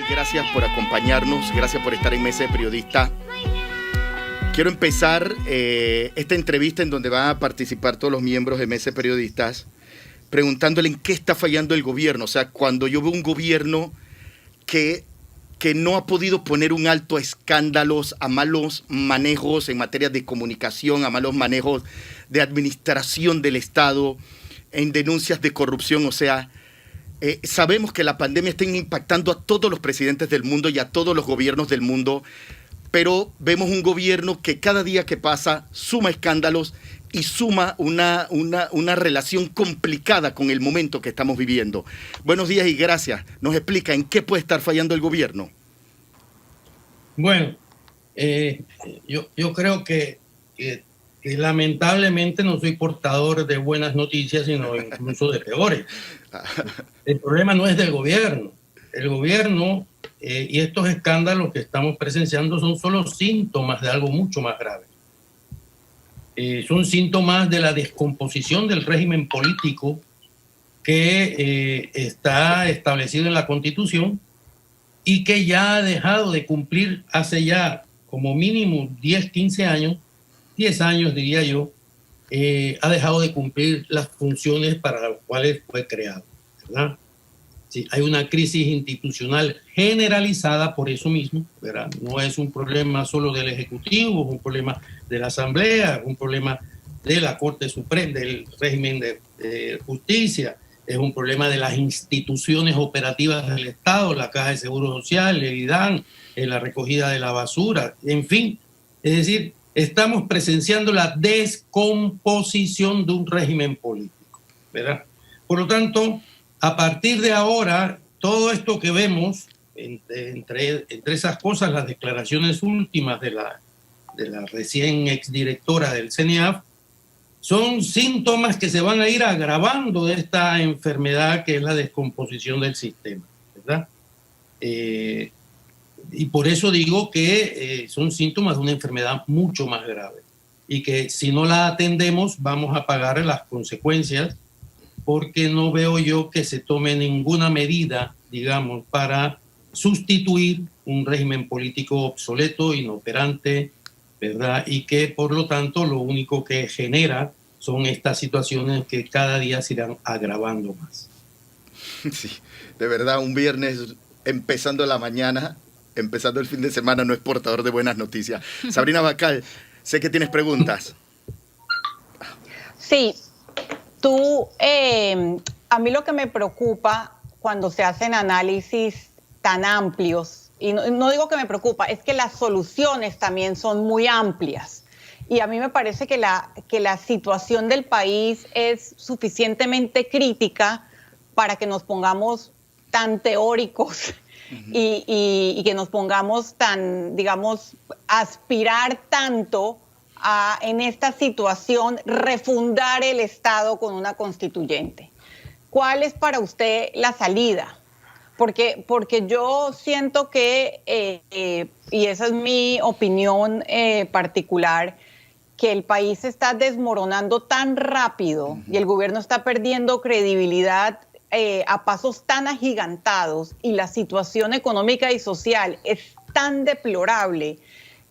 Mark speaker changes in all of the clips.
Speaker 1: gracias por acompañarnos, gracias por estar en Mesa de Periodista. Quiero empezar esta entrevista en donde van a participar todos los miembros de Mesa de Periodistas, preguntándole en qué está fallando el gobierno. O sea, cuando yo veo un gobierno que no ha podido poner un alto a escándalos, a malos manejos en materia de comunicación, a malos manejos de administración del Estado, en denuncias de corrupción. O sea, sabemos que la pandemia está impactando a todos los presidentes del mundo y a todos los gobiernos del mundo, pero vemos un gobierno que cada día que pasa suma escándalos y suma una relación complicada con el momento que estamos viviendo. Buenos días y gracias. Nos explica en qué puede estar fallando el gobierno.
Speaker 2: Bueno, yo creo que lamentablemente no soy portador de buenas noticias, sino incluso de peores. El problema no es del gobierno. El gobierno y estos escándalos que estamos presenciando son solo síntomas de algo mucho más grave. Son síntomas de la descomposición del régimen político que está establecido en la Constitución y que ya ha dejado de cumplir hace ya como mínimo 10, 15 años, 10 años diría yo, ha dejado de cumplir las funciones para las cuales fue creado, ¿verdad? Sí, hay una crisis institucional generalizada por eso mismo, ¿verdad? No es un problema solo del Ejecutivo, es un problema de la Asamblea, es un problema de la Corte Suprema, del régimen de justicia, es un problema de las instituciones operativas del Estado, la Caja de Seguro Social, el IDAN, la recogida de la basura, en fin. Es decir, estamos presenciando la descomposición de un régimen político, ¿verdad? Por lo tanto, a partir de ahora, todo esto que vemos, entre esas cosas, las declaraciones últimas de la recién exdirectora del CNEAF, son síntomas que se van a ir agravando de esta enfermedad que es la descomposición del sistema, ¿verdad? Y por eso digo que son síntomas de una enfermedad mucho más grave y que si no la atendemos vamos a pagar las consecuencias, porque no veo yo que se tome ninguna medida, digamos, para sustituir un régimen político obsoleto, inoperante, ¿verdad? Y que, por lo tanto, lo único que genera son estas situaciones que cada día se irán agravando más.
Speaker 1: Sí, de verdad, un viernes empezando la mañana, empezando el fin de semana, no es portador de buenas noticias. Sabrina Bacal, sé que tienes preguntas.
Speaker 3: Sí. A mí lo que me preocupa cuando se hacen análisis tan amplios, y no digo que me preocupa, es que las soluciones también son muy amplias. Y a mí me parece que la situación del país es suficientemente crítica para que nos pongamos tan teóricos y que nos pongamos tan, digamos, aspirar tanto a, en esta situación, refundar el Estado con una constituyente. ¿Cuál es para usted la salida? Porque yo siento que, y esa es mi opinión particular, que el país se está desmoronando tan rápido y el gobierno está perdiendo credibilidad a pasos tan agigantados y la situación económica y social es tan deplorable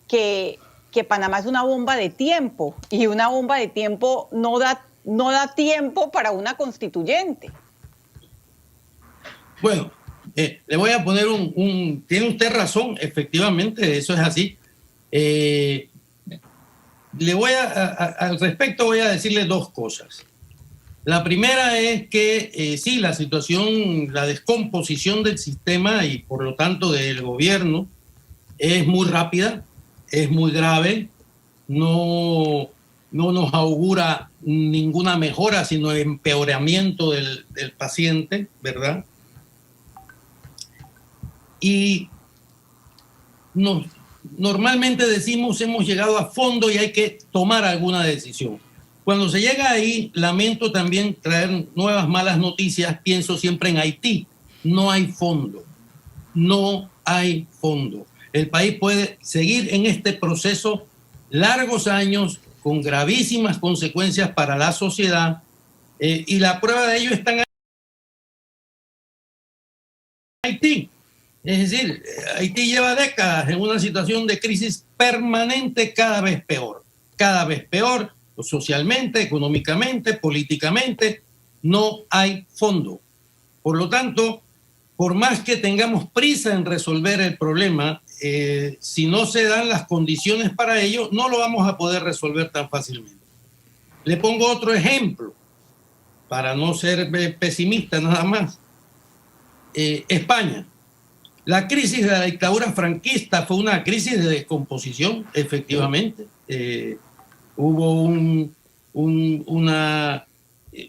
Speaker 3: que Panamá es una bomba de tiempo y una bomba de tiempo no da tiempo para una constituyente.
Speaker 2: Bueno, le voy a poner tiene usted razón, efectivamente, eso es así. Al respecto voy a decirle dos cosas. La primera es que sí, la situación, la descomposición del sistema y por lo tanto del gobierno es muy rápida, es muy grave, no nos augura ninguna mejora, sino empeoramiento del paciente, ¿verdad? Y normalmente decimos hemos llegado a fondo y hay que tomar alguna decisión. Cuando se llega ahí, lamento también traer nuevas malas noticias, pienso siempre en Haití. No hay fondo, no hay fondo. El país puede seguir en este proceso largos años con gravísimas consecuencias para la sociedad y la prueba de ello está en Haití. Es decir, Haití lleva décadas en una situación de crisis permanente, cada vez peor, socialmente, económicamente, políticamente. No hay fondo. Por lo tanto, por más que tengamos prisa en resolver el problema, si no se dan las condiciones para ello, no lo vamos a poder resolver tan fácilmente. Le pongo otro ejemplo, para no ser pesimista nada más. España. La crisis de la dictadura franquista fue una crisis de descomposición, efectivamente. Hubo un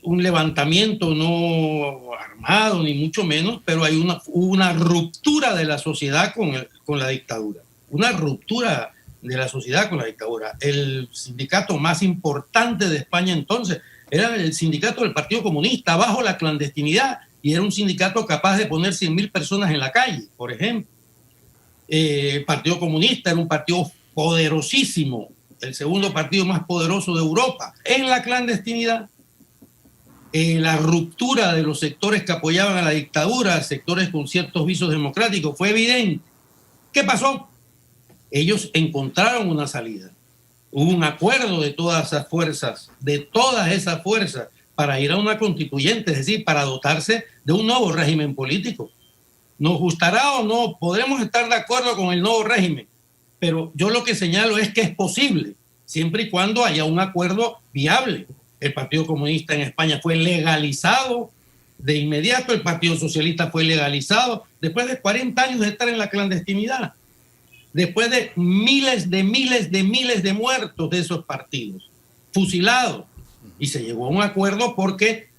Speaker 2: levantamiento no armado, ni mucho menos, pero hubo una ruptura de la sociedad con la dictadura. Una ruptura de la sociedad con la dictadura. El sindicato más importante de España entonces era el sindicato del Partido Comunista, bajo la clandestinidad, y era un sindicato capaz de poner 100.000 personas en la calle, por ejemplo. El Partido Comunista era un partido poderosísimo, el segundo partido más poderoso de Europa, en la clandestinidad. La ruptura de los sectores que apoyaban a la dictadura, sectores con ciertos visos democráticos, fue evidente. ¿Qué pasó? Ellos encontraron una salida. Hubo un acuerdo de todas esas fuerzas, para ir a una constituyente, es decir, para dotarse de un nuevo régimen político. Nos gustará o no, podremos estar de acuerdo con el nuevo régimen, pero yo lo que señalo es que es posible, siempre y cuando haya un acuerdo viable. El Partido Comunista en España fue legalizado de inmediato, el Partido Socialista fue legalizado después de 40 años de estar en la clandestinidad, después de miles de muertos de esos partidos, fusilados, y se llegó a un acuerdo porque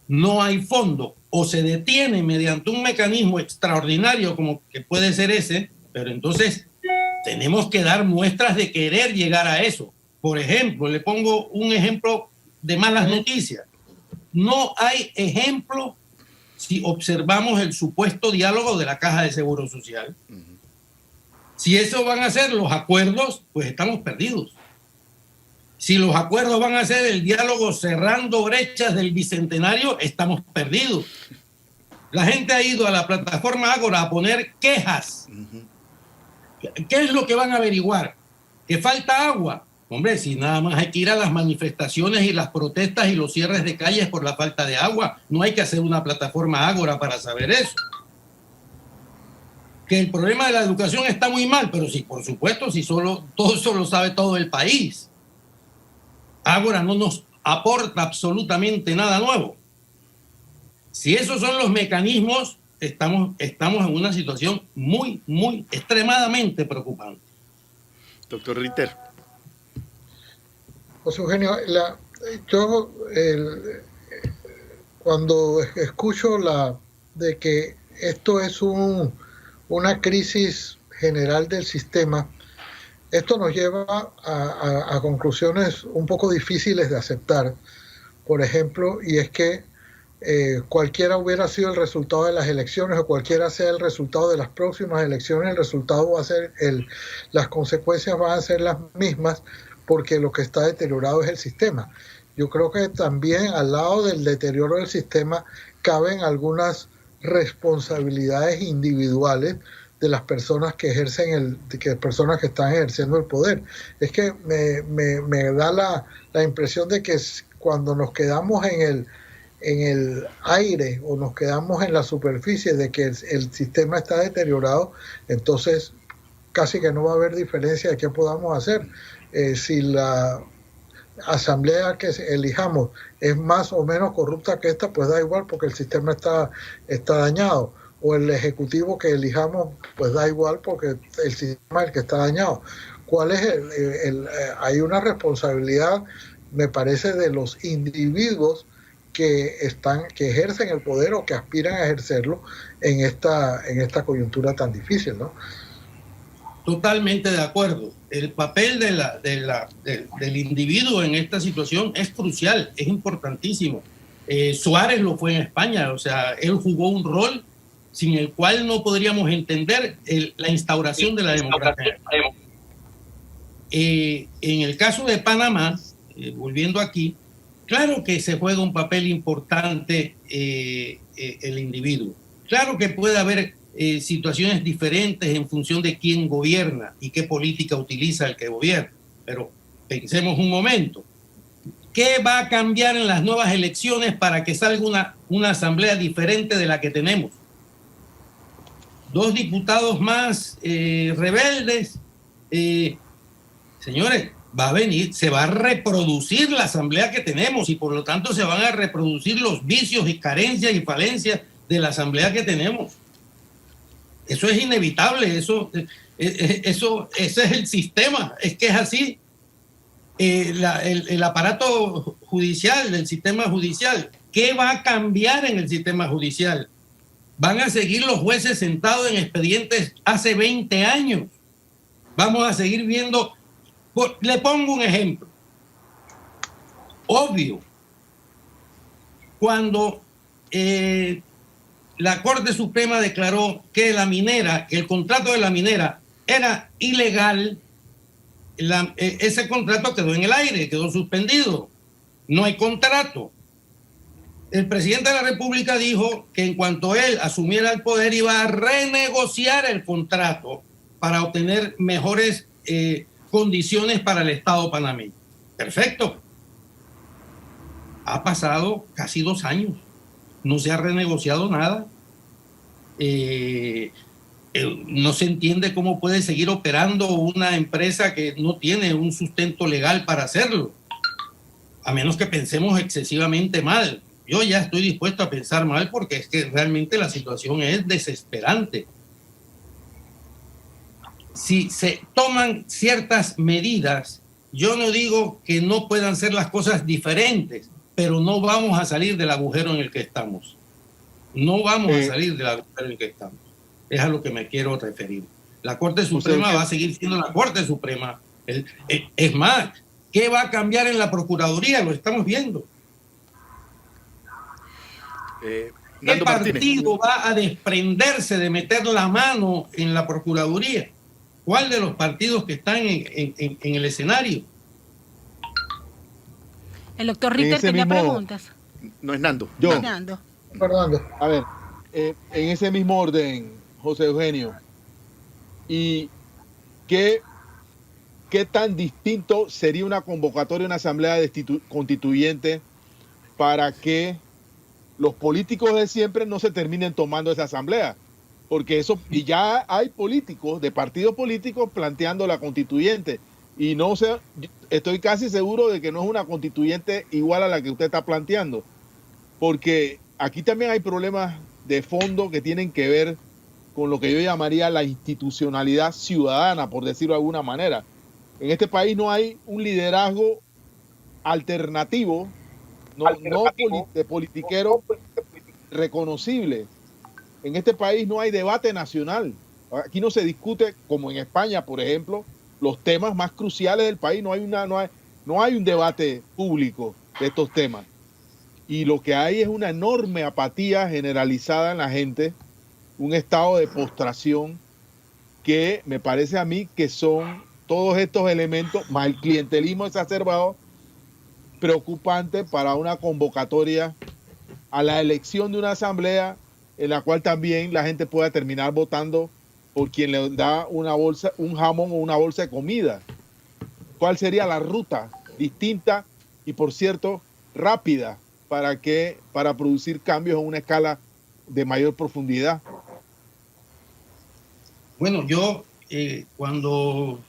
Speaker 2: no hay fondo, o se detiene mediante un mecanismo extraordinario como que puede ser ese, pero entonces tenemos que dar muestras de querer llegar a eso. Por ejemplo, le pongo un ejemplo de malas noticias. No hay ejemplo si observamos el supuesto diálogo de la Caja de Seguro Social. Si eso van a ser los acuerdos, pues estamos perdidos. Si los acuerdos van a ser el diálogo cerrando brechas del Bicentenario, estamos perdidos. La gente ha ido a la plataforma Ágora a poner quejas. ¿Qué es lo que van a averiguar? ¿Que falta agua? Hombre, si nada más hay que ir a las manifestaciones y las protestas y los cierres de calles por la falta de agua, no hay que hacer una plataforma Ágora para saber eso. Que el problema de la educación está muy mal, pero sí, por supuesto, si todo eso lo sabe todo el país. Ágora no nos aporta absolutamente nada nuevo. Si esos son los mecanismos, estamos en una situación muy, extremadamente preocupante.
Speaker 1: Doctor Ritter.
Speaker 4: José Eugenio, cuando escucho de que esto es una crisis general del sistema, esto nos lleva a conclusiones un poco difíciles de aceptar. Por ejemplo, y es que cualquiera hubiera sido el resultado de las elecciones o cualquiera sea el resultado de las próximas elecciones, el resultado va a ser las consecuencias van a ser las mismas, porque lo que está deteriorado es el sistema. Yo creo que también al lado del deterioro del sistema caben algunas responsabilidades individuales de las personas que personas que están ejerciendo el poder. Es que me da la impresión de que cuando nos quedamos en el aire o nos quedamos en la superficie de que el sistema está deteriorado, entonces casi que no va a haber diferencia de qué podamos hacer. Si la asamblea que elijamos es más o menos corrupta que esta, pues da igual porque el sistema está dañado. O el ejecutivo que elijamos, pues da igual porque el sistema es el que está dañado. ¿Cuál es hay una responsabilidad, me parece, de los individuos que ejercen el poder o que aspiran a ejercerlo en esta coyuntura tan difícil, ¿no?
Speaker 2: Totalmente de acuerdo. El papel del individuo en esta situación es crucial, es importantísimo. Suárez lo fue en España, o sea, él jugó un rol sin el cual no podríamos entender la instauración de la democracia. En el caso de Panamá, volviendo aquí, claro que se juega un papel importante el individuo. Claro que puede haber situaciones diferentes en función de quién gobierna y qué política utiliza el que gobierna. Pero pensemos un momento. ¿Qué va a cambiar en las nuevas elecciones para que salga una asamblea diferente de la que tenemos? 2 diputados más rebeldes. Señores, va a venir, se va a reproducir la asamblea que tenemos y por lo tanto se van a reproducir los vicios y carencias y falencias de la asamblea que tenemos. Eso es inevitable, ese es el sistema, es que es así. El aparato judicial, el sistema judicial, ¿qué va a cambiar en el sistema judicial? Van a seguir los jueces sentados en expedientes hace 20 años. Vamos a seguir viendo. Le pongo un ejemplo. Obvio. Cuando la Corte Suprema declaró que el contrato de la minera era ilegal, ese contrato quedó en el aire, quedó suspendido. No hay contrato. El presidente de la República dijo que en cuanto él asumiera el poder iba a renegociar el contrato para obtener mejores condiciones para el Estado panameño. Perfecto. Ha pasado casi 2 años. No se ha renegociado nada. No se entiende cómo puede seguir operando una empresa que no tiene un sustento legal para hacerlo. A menos que pensemos excesivamente mal. Yo ya estoy dispuesto a pensar mal porque es que realmente la situación es desesperante. Si se toman ciertas medidas, yo no digo que no puedan ser las cosas diferentes, pero no vamos a salir del agujero en el que estamos. No vamos a salir del agujero en el que estamos. Es a lo que me quiero referir. La Corte Suprema va a seguir siendo la Corte Suprema. Es más, ¿qué va a cambiar en la Procuraduría? Lo estamos viendo. ¿Qué partido va a desprenderse de meter la mano en la Procuraduría? ¿Cuál de los partidos que están en el escenario?
Speaker 5: El doctor Ritter tenía preguntas.
Speaker 1: No es Nando.
Speaker 6: Yo.
Speaker 4: Fernando.
Speaker 6: A ver, en ese mismo orden, José Eugenio, ¿y qué tan distinto sería una convocatoria, una asamblea constituyente para que los políticos de siempre no se terminen tomando esa asamblea? Porque y ya hay políticos de partidos políticos planteando la constituyente y no sé, estoy casi seguro de que no es una constituyente igual a la que usted está planteando, porque aquí también hay problemas de fondo que tienen que ver con lo que yo llamaría la institucionalidad ciudadana, por decirlo de alguna manera. En este país no hay un liderazgo alternativo, de politiquero reconocible. En este país no hay debate nacional. Aquí no se discute, como en España, por ejemplo, los temas más cruciales del país. No hay un debate público de estos temas. Y lo que hay es una enorme apatía generalizada en la gente, un estado de postración que me parece a mí que son todos estos elementos, más el clientelismo exacerbado, preocupante para una convocatoria a la elección de una asamblea en la cual también la gente pueda terminar votando por quien le da una bolsa, un jamón o una bolsa de comida. ¿Cuál sería la ruta distinta y, por cierto, rápida para producir cambios en una escala de mayor profundidad?
Speaker 2: Bueno, yo cuando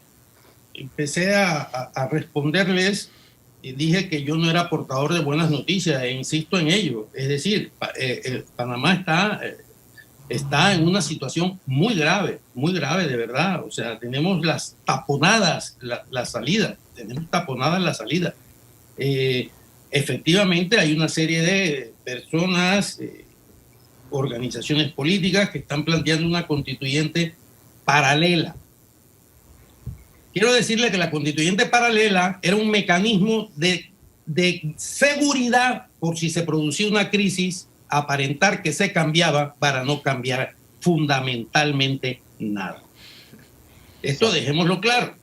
Speaker 2: empecé a responderles, dije que yo no era portador de buenas noticias e insisto en ello. Es decir, Panamá está en una situación muy grave de verdad. O sea, tenemos las taponadas, la salida, tenemos taponadas la salida. Efectivamente hay una serie de personas, organizaciones políticas que están planteando una constituyente paralela. Quiero decirle que la constituyente paralela era un mecanismo de seguridad por si se producía una crisis, aparentar que se cambiaba para no cambiar fundamentalmente nada. Esto dejémoslo claro.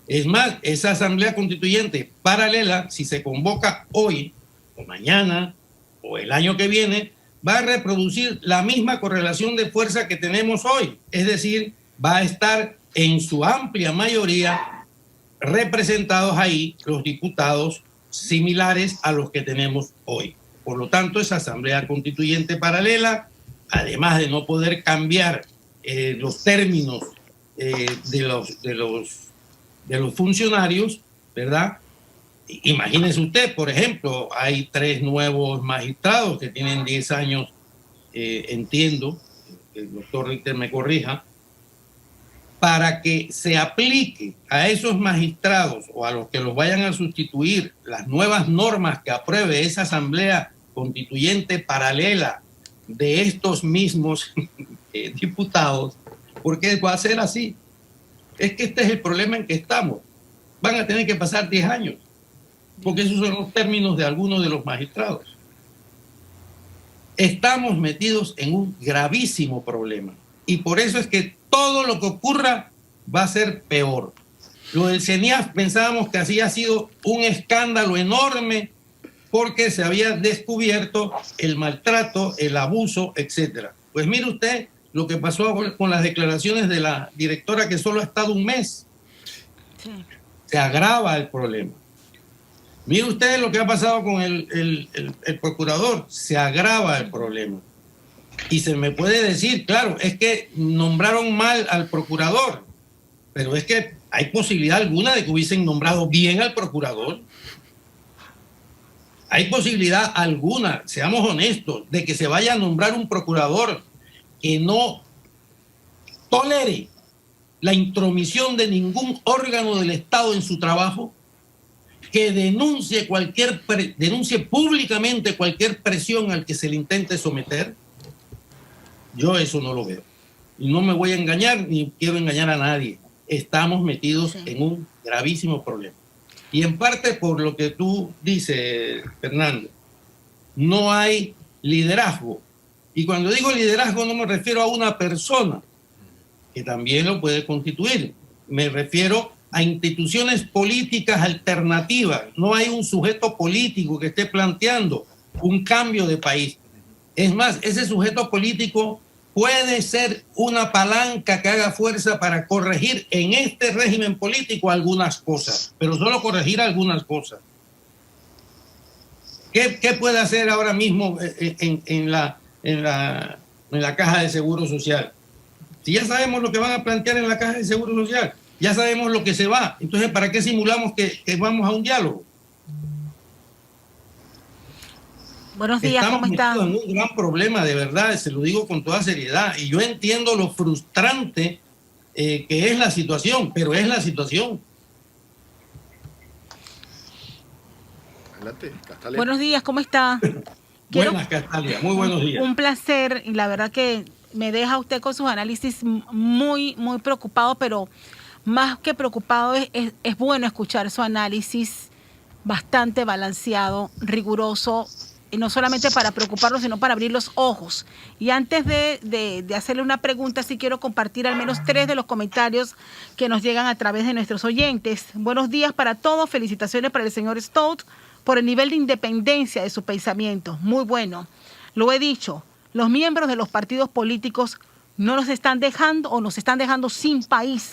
Speaker 2: Es más, esa asamblea constituyente paralela, si se convoca hoy o mañana o el año que viene, va a reproducir la misma correlación de fuerza que tenemos hoy. Es decir, va a estar en su amplia mayoría representados ahí los diputados similares a los que tenemos hoy. Por lo tanto, esa asamblea constituyente paralela, además de no poder cambiar los términos de los funcionarios, ¿verdad? Imagínese usted, por ejemplo, hay 3 nuevos magistrados que tienen 10 años, entiendo, el doctor Richter me corrija, para que se aplique a esos magistrados o a los que los vayan a sustituir las nuevas normas que apruebe esa asamblea constituyente paralela de estos mismos diputados, porque va a ser así. Es que este es el problema en que estamos. Van a tener que pasar 10 años, porque esos son los términos de algunos de los magistrados. Estamos metidos en un gravísimo problema y por eso es que todo lo que ocurra va a ser peor. Lo del CENIAF pensábamos que había sido un escándalo enorme porque se había descubierto el maltrato, el abuso, etc. Pues mire usted lo que pasó con las declaraciones de la directora que solo ha estado un mes. Sí. Se agrava el problema. Mire usted lo que ha pasado con el procurador, se agrava el problema. Y se me puede decir, claro, es que nombraron mal al procurador, pero es que hay posibilidad alguna de que hubiesen nombrado bien al procurador. Hay posibilidad alguna, seamos honestos, de que se vaya a nombrar un procurador que no tolere la intromisión de ningún órgano del Estado en su trabajo, que denuncie públicamente cualquier presión al que se le intente someter. Yo eso no lo veo. Y no me voy a engañar ni quiero engañar a nadie. Estamos metidos en un gravísimo problema. Y en parte por lo que tú dices, Fernando, no hay liderazgo. Y cuando digo liderazgo no me refiero a una persona, que también lo puede constituir. Me refiero a instituciones políticas alternativas. No hay un sujeto político que esté planteando un cambio de país. Es más, ese sujeto político puede ser una palanca que haga fuerza para corregir en este régimen político algunas cosas, pero solo corregir algunas cosas. ¿Qué puede hacer ahora mismo en la Caja de Seguro Social? Si ya sabemos lo que van a plantear en la Caja de Seguro Social, ya sabemos lo que se va. Entonces, ¿para qué simulamos que vamos a un diálogo?
Speaker 5: Buenos días, ¿cómo está?
Speaker 2: Estamos en un gran problema, de verdad, se lo digo con toda seriedad. Y yo entiendo lo frustrante que es la situación, pero es la situación.
Speaker 1: Adelante, Castalia.
Speaker 5: Buenos días, ¿cómo está?
Speaker 2: Buenas, Castalia, muy buenos días.
Speaker 5: Un placer, y la verdad que me deja usted con sus análisis muy, muy preocupado, pero más que preocupado es bueno escuchar su análisis bastante balanceado, riguroso, y no solamente para preocuparnos, sino para abrir los ojos. Y antes de hacerle una pregunta, sí quiero compartir al menos 3 de los comentarios que nos llegan a través de nuestros oyentes. Buenos días para todos, felicitaciones para el señor Stout por el nivel de independencia de su pensamiento. Muy bueno. Lo he dicho, los miembros de los partidos políticos no nos están dejando o nos están dejando sin país.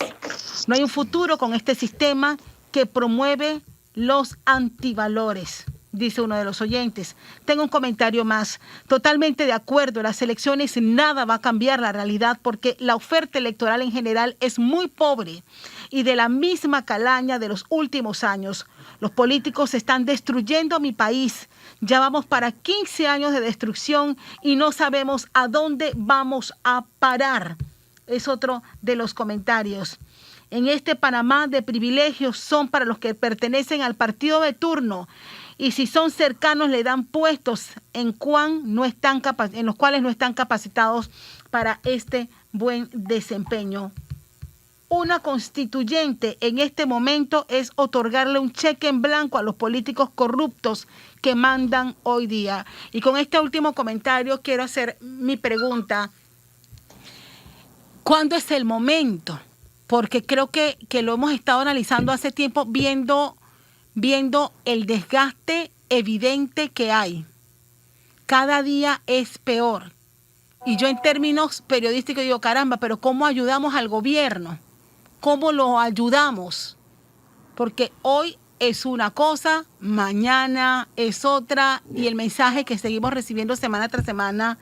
Speaker 5: No hay un futuro con este sistema que promueve los antivalores, dice uno de los oyentes. Tengo un comentario más. Totalmente de acuerdo, las elecciones nada va a cambiar la realidad porque la oferta electoral en general es muy pobre y de la misma calaña de los últimos años. Los políticos están destruyendo mi país. Ya vamos para 15 años de destrucción y no sabemos a dónde vamos a parar. Es otro de los comentarios. En este Panamá de privilegios son para los que pertenecen al partido de turno. Y si son cercanos le dan puestos en los cuales no están capacitados para este buen desempeño. Una constituyente en este momento es otorgarle un cheque en blanco a los políticos corruptos que mandan hoy día. Y con este último comentario quiero hacer mi pregunta. ¿Cuándo es el momento? Porque creo que lo hemos estado analizando hace tiempo viendo el desgaste evidente que hay. cada día es peor. Y yo en términos periodísticos digo, caramba, pero ¿cómo ayudamos al gobierno? ¿Cómo lo ayudamos? Porque hoy es una cosa, mañana es otra, y el mensaje que seguimos recibiendo semana tras semana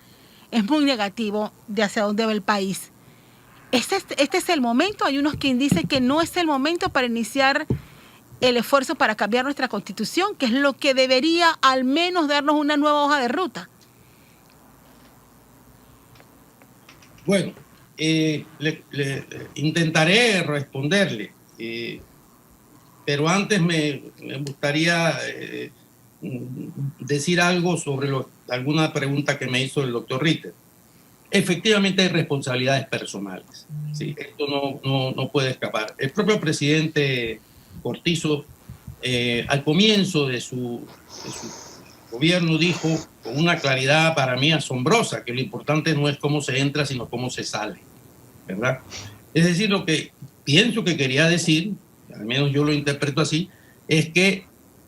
Speaker 5: es muy negativo de hacia dónde va el país. Este es el momento. Hay unos quien dicen que no es el momento para iniciar el esfuerzo para cambiar nuestra constitución, que es lo que debería al menos darnos una nueva hoja de ruta.
Speaker 2: Bueno, intentaré responderle, pero antes me gustaría decir algo sobre alguna pregunta que me hizo el doctor Ritter. Efectivamente hay responsabilidades personales. ¿Sí? Esto no puede escapar. El propio presidente Cortizo, al comienzo de su gobierno, dijo con una claridad para mí asombrosa que lo importante no es cómo se entra, sino cómo se sale, ¿verdad? Es decir, lo que pienso que quería decir, al menos yo lo interpreto así, es que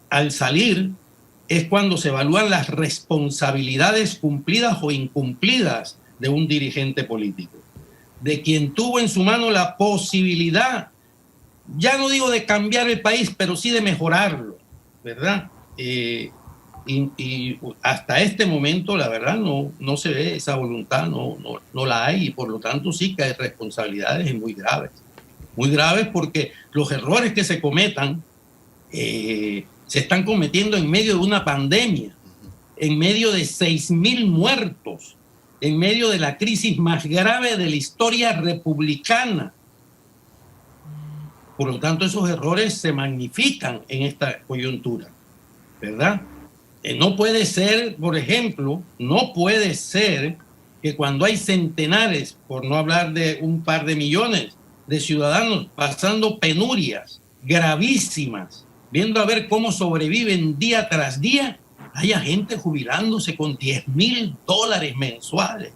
Speaker 2: al salir es cuando se evalúan las responsabilidades cumplidas o incumplidas de un dirigente político, de quien tuvo en su mano la posibilidad, ya no digo de cambiar el país, pero sí de mejorarlo, ¿verdad? Y hasta este momento, la verdad, no se ve esa voluntad, no la hay, y por lo tanto sí que hay responsabilidades muy graves porque los errores que se cometan se están cometiendo en medio de una pandemia, en medio de 6.000 muertos, en medio de la crisis más grave de la historia republicana. Por lo tanto, esos errores se magnifican en esta coyuntura, ¿verdad? No puede ser, por ejemplo, no puede ser que cuando hay centenares, por no hablar de un par de millones de ciudadanos pasando penurias gravísimas, viendo a ver cómo sobreviven día tras día, haya gente jubilándose con $10,000 mensuales,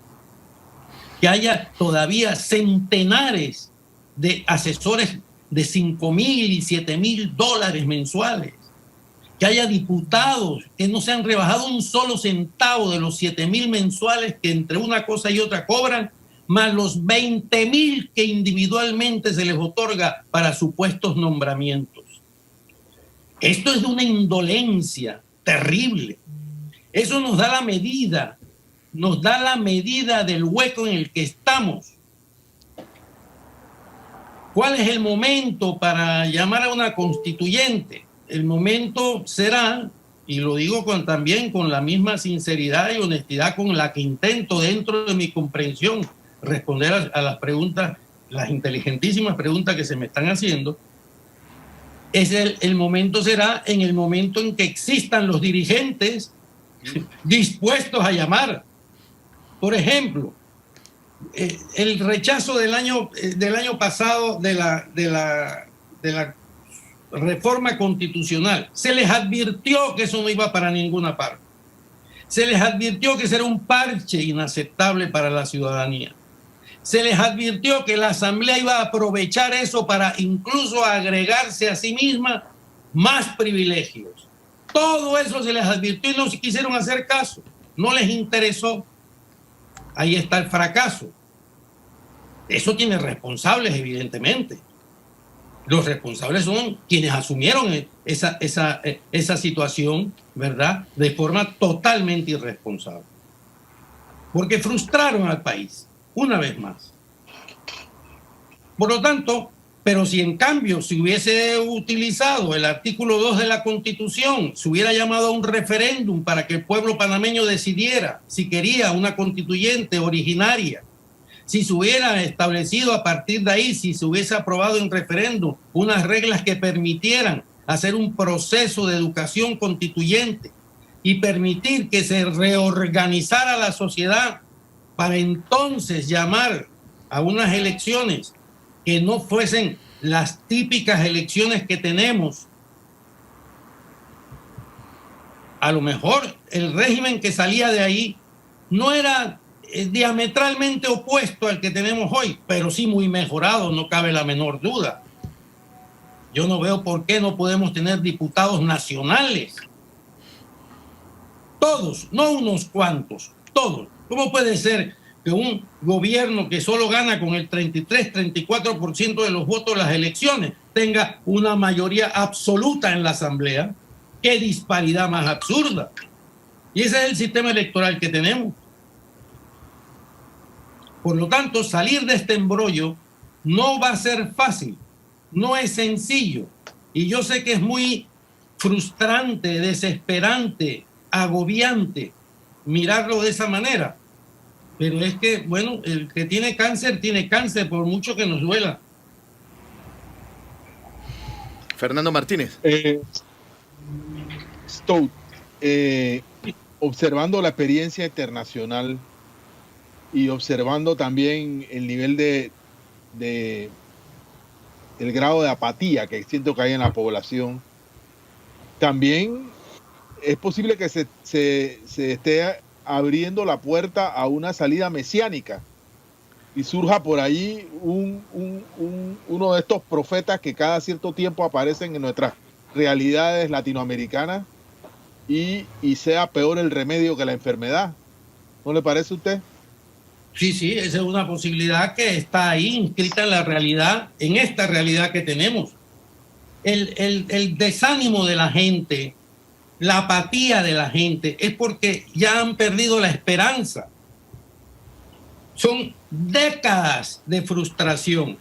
Speaker 2: que haya todavía centenares de asesores de $5,000 y $7,000 mensuales, que haya diputados que no se han rebajado un solo centavo de los 7,000 mensuales que entre una cosa y otra cobran, más los 20,000 que individualmente se les otorga para supuestos nombramientos. Esto es de una indolencia terrible. Eso nos da la medida del hueco en el que estamos. ¿Cuál es el momento para llamar a una constituyente? El momento será, y lo digo también con la misma sinceridad y honestidad con la que intento dentro de mi comprensión responder a las preguntas, las inteligentísimas preguntas que se me están haciendo, el momento será en el momento en que existan los dirigentes dispuestos a llamar. Por ejemplo, el rechazo del año pasado de la reforma constitucional, se les advirtió que eso no iba para ninguna parte. Se les advirtió que será un parche inaceptable para la ciudadanía. Se les advirtió que la Asamblea iba a aprovechar eso para incluso agregarse a sí misma más privilegios. Todo eso se les advirtió y no se quisieron hacer caso. No les interesó. Ahí está el fracaso. Eso tiene responsables, evidentemente. Los responsables son quienes asumieron esa situación, ¿verdad?, de forma totalmente irresponsable. Porque frustraron al país, una vez más. Por lo tanto, pero si en cambio se hubiese utilizado el artículo 2 de la Constitución, se hubiera llamado a un referéndum para que el pueblo panameño decidiera si quería una constituyente originaria, si se hubiera establecido a partir de ahí, si se hubiese aprobado en referéndum unas reglas que permitieran hacer un proceso de educación constituyente y permitir que se reorganizara la sociedad para entonces llamar a unas elecciones que no fuesen las típicas elecciones que tenemos. A lo mejor el régimen que salía de ahí no era diametralmente opuesto al que tenemos hoy, pero sí muy mejorado, no cabe la menor duda. Yo no veo por qué no podemos tener diputados nacionales. Todos, no unos cuantos, todos. ¿Cómo puede ser que un gobierno que solo gana con el 33-34% de los votos en las elecciones tenga una mayoría absoluta en la Asamblea? ¡Qué disparidad más absurda! Y ese es el sistema electoral que tenemos. Por lo tanto, salir de este embrollo no va a ser fácil, no es sencillo. Y yo sé que es muy frustrante, desesperante, agobiante mirarlo de esa manera. Pero es que, bueno, el que tiene cáncer, por mucho que nos duela.
Speaker 1: Fernando Martínez.
Speaker 6: Stout, observando la experiencia internacional y observando también el nivel de el grado de apatía que siento que hay en la población, también es posible que se esté abriendo la puerta a una salida mesiánica y surja por ahí uno de estos profetas que cada cierto tiempo aparecen en nuestras realidades latinoamericanas y sea peor el remedio que la enfermedad. ¿No le parece a usted?
Speaker 2: Sí, esa es una posibilidad que está ahí inscrita en la realidad, en esta realidad que tenemos. El desánimo de la gente, la apatía de la gente, es porque ya han perdido la esperanza. Son décadas de frustración.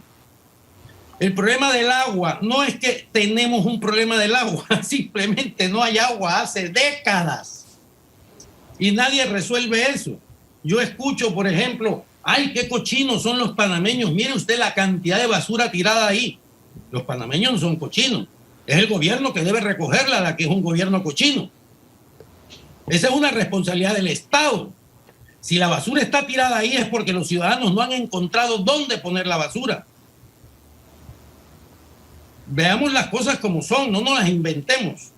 Speaker 2: El problema del agua no es que tenemos un problema del agua, simplemente no hay agua hace décadas y nadie resuelve eso. Yo escucho, por ejemplo, ¡ay, qué cochinos son los panameños! Mire usted la cantidad de basura tirada ahí. Los panameños no son cochinos. Es el gobierno que debe recogerla, la que es un gobierno cochino. Esa es una responsabilidad del Estado. Si la basura está tirada ahí es porque los ciudadanos no han encontrado dónde poner la basura. Veamos las cosas como son, no nos las inventemos.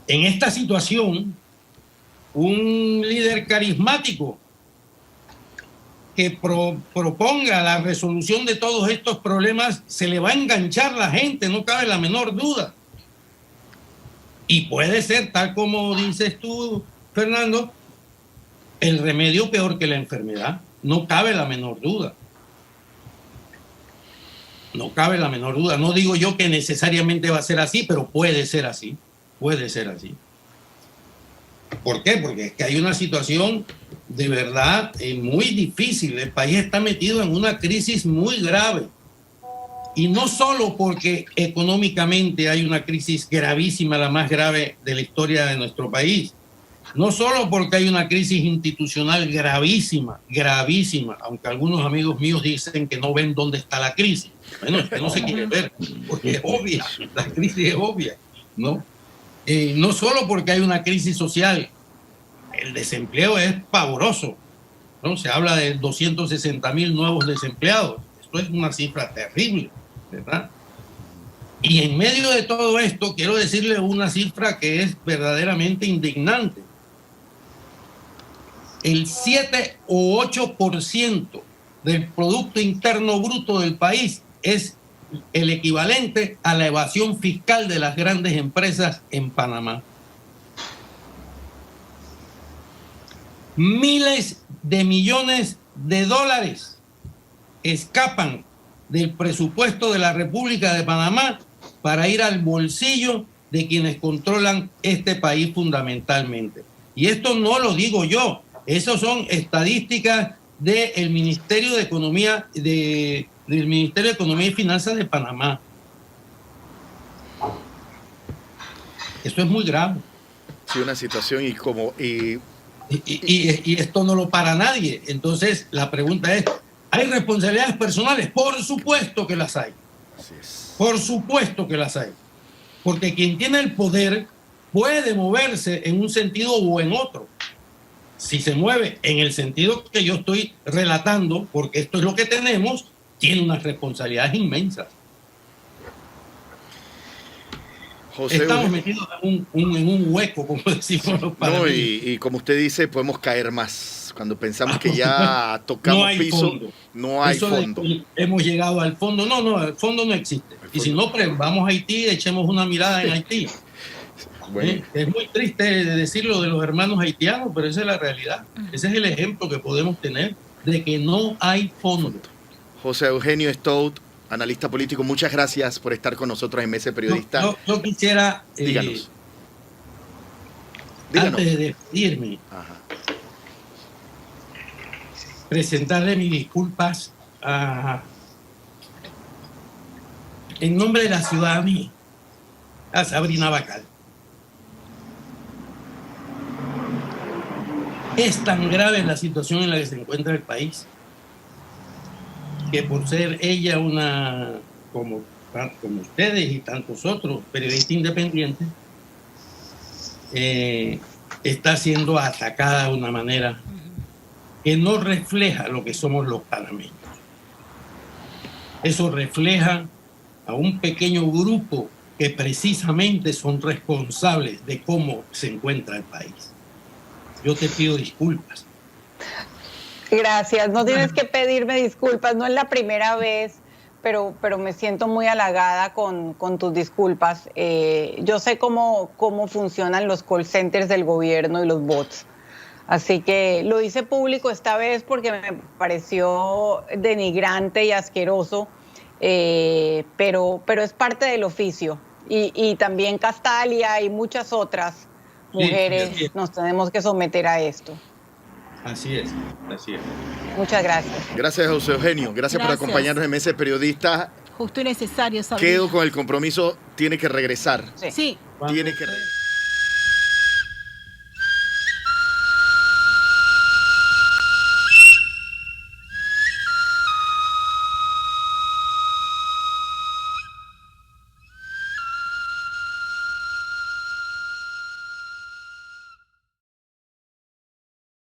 Speaker 2: En esta situación, un líder carismático que proponga la resolución de todos estos problemas, se le va a enganchar la gente, no cabe la menor duda. Y puede ser, tal como dices tú, Fernando, el remedio peor que la enfermedad, no cabe la menor duda. No cabe la menor duda. No digo yo que necesariamente va a ser así, pero puede ser así. Puede ser así. ¿Por qué? Porque es que hay una situación de verdad muy difícil. El país está metido en una crisis muy grave. Y no solo porque económicamente hay una crisis gravísima, la más grave de la historia de nuestro país. No solo porque hay una crisis institucional gravísima, gravísima, aunque algunos amigos míos dicen que no ven dónde está la crisis. Bueno, es que no se quiere ver, porque es obvia, la crisis es obvia, ¿no? No solo porque hay una crisis social, el desempleo es pavoroso, ¿no? Se habla de 260,000 nuevos desempleados. Esto es una cifra terrible, ¿verdad? Y en medio de todo esto, quiero decirle una cifra que es verdaderamente indignante. El 7 o 8% del Producto Interno Bruto del país es el equivalente a la evasión fiscal de las grandes empresas en Panamá. Miles de millones de dólares escapan del presupuesto de la República de Panamá para ir al bolsillo de quienes controlan este país fundamentalmente. Y esto no lo digo yo, esas son estadísticas del Ministerio de Economía del Ministerio de Economía y Finanzas de Panamá. Esto es muy grave.
Speaker 1: Sí, una situación y
Speaker 2: esto no lo para nadie. Entonces la pregunta es, ¿hay responsabilidades personales? Por supuesto que las hay.
Speaker 1: Así es.
Speaker 2: Por supuesto que las hay. Porque quien tiene el poder puede moverse en un sentido o en otro. Si se mueve en el sentido que yo estoy relatando, porque esto es lo que tenemos, tiene unas responsabilidades inmensas. Estamos metidos en un hueco, como decimos los padres.
Speaker 1: Y como usted dice, podemos caer más. Cuando pensamos que ya tocamos piso, no hay fondo.
Speaker 2: Hemos llegado al fondo. No, el fondo no existe. Y si no, vamos a Haití, echemos una mirada en Haití.
Speaker 1: Bueno.
Speaker 2: Es muy triste decirlo de los hermanos haitianos, pero esa es la realidad. Ese es el ejemplo que podemos tener de que no hay fondo.
Speaker 1: José Eugenio Stout, analista político, muchas gracias por estar con nosotros en Mesa Periodista.
Speaker 2: Yo quisiera,
Speaker 1: Díganos.
Speaker 2: antes de despedirme, presentarle mis disculpas en nombre de la ciudadanía a Sabrina Bacal. Es tan grave la situación en la que se encuentra el país que por ser ella una, como ustedes y tantos otros, periodista independiente, está siendo atacada de una manera que no refleja lo que somos los panameños. Eso refleja a un pequeño grupo que precisamente son responsables de cómo se encuentra el país. Yo te pido disculpas.
Speaker 3: Gracias, no tienes que pedirme disculpas, no es la primera vez, pero me siento muy halagada con tus disculpas. Yo sé cómo funcionan los call centers del gobierno y los bots, así que lo hice público esta vez porque me pareció denigrante y asqueroso, pero es parte del oficio. Y también Castalia y muchas otras mujeres nos tenemos que someter a esto.
Speaker 2: Así es, así es.
Speaker 3: Muchas gracias.
Speaker 1: Gracias, José Eugenio. Gracias por acompañarnos en Mesa Periodista.
Speaker 5: Justo y necesario, Sabrina.
Speaker 1: Quedo con el compromiso, tiene que regresar.
Speaker 3: Sí.
Speaker 1: Tiene que regresar.